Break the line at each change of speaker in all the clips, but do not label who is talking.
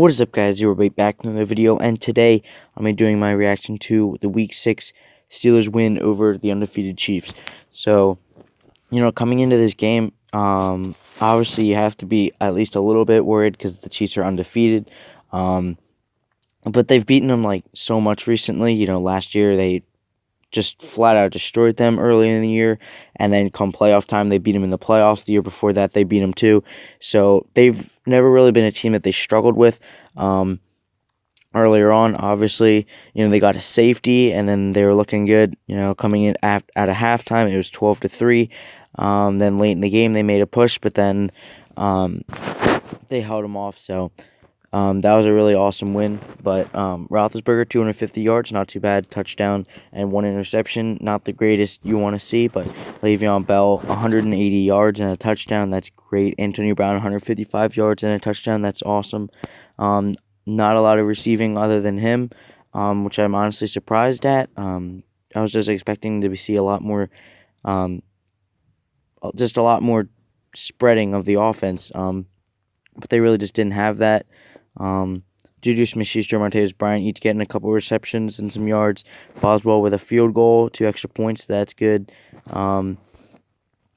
What is up, guys? You're right back in another video, and today I'm be doing my reaction to the Week 6 Steelers win over the undefeated Chiefs. So, coming into this game, obviously you have to be at least a little bit worried because the Chiefs are undefeated. But they've beaten them like so much recently. Last year they just flat out destroyed them early in the year, and then come playoff time they beat them in the playoffs. The year before that they beat them too. So they've never really been a team that they struggled with. Earlier on, obviously, they got a safety, and then they were looking good. Coming in at a halftime, it was 12-3. Then late in the game they made a push, but then they held them off. So that was a really awesome win. But Roethlisberger, 250 yards, not too bad. Touchdown and one interception. Not the greatest you want to see, but Le'Veon Bell, 180 yards and a touchdown. That's great. Antonio Brown, 155 yards and a touchdown. That's awesome. Not a lot of receiving other than him, which I'm honestly surprised at. I was just expecting to see a lot more, just a lot more spreading of the offense. But they really just didn't have that. Juju Smith-Schuster, Martavis Bryant each getting a couple receptions and some yards. Boswell with a field goal, 2 extra points. That's good.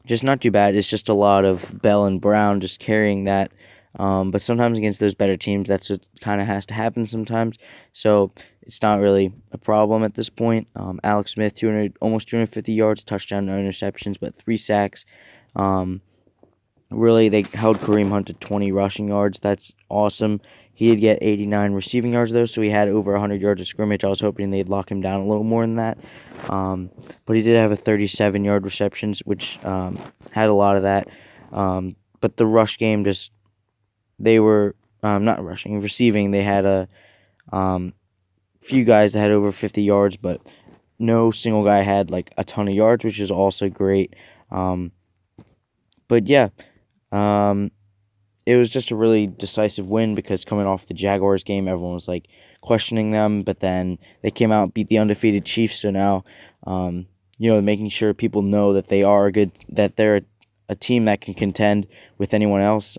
Just not too bad. It's just a lot of Bell and Brown just carrying that. But sometimes against those better teams, that's what kind of has to happen sometimes. So it's not really a problem at this point. Alex Smith, almost 250 yards, touchdown, no interceptions, but 3 sacks. Really, they held Kareem Hunt to 20 rushing yards. That's awesome. He did get 89 receiving yards, though, so he had over 100 yards of scrimmage. I was hoping they'd lock him down a little more than that. But he did have a 37-yard receptions, which had a lot of that. But the rush game just... They were not rushing, receiving. They had a few guys that had over 50 yards, but no single guy had like a ton of yards, which is also great. But yeah, it was just a really decisive win because coming off the Jaguars game, everyone was like questioning them, but then they came out and beat the undefeated Chiefs. So now, making sure people know that they are that they're a team that can contend with anyone else.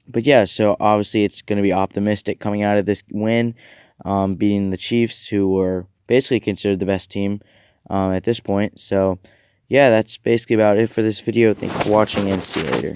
But yeah, so obviously it's going to be optimistic coming out of this win, beating the Chiefs, who were basically considered the best team at this point. So yeah, that's basically about it for this video. Thanks for watching, and see you later.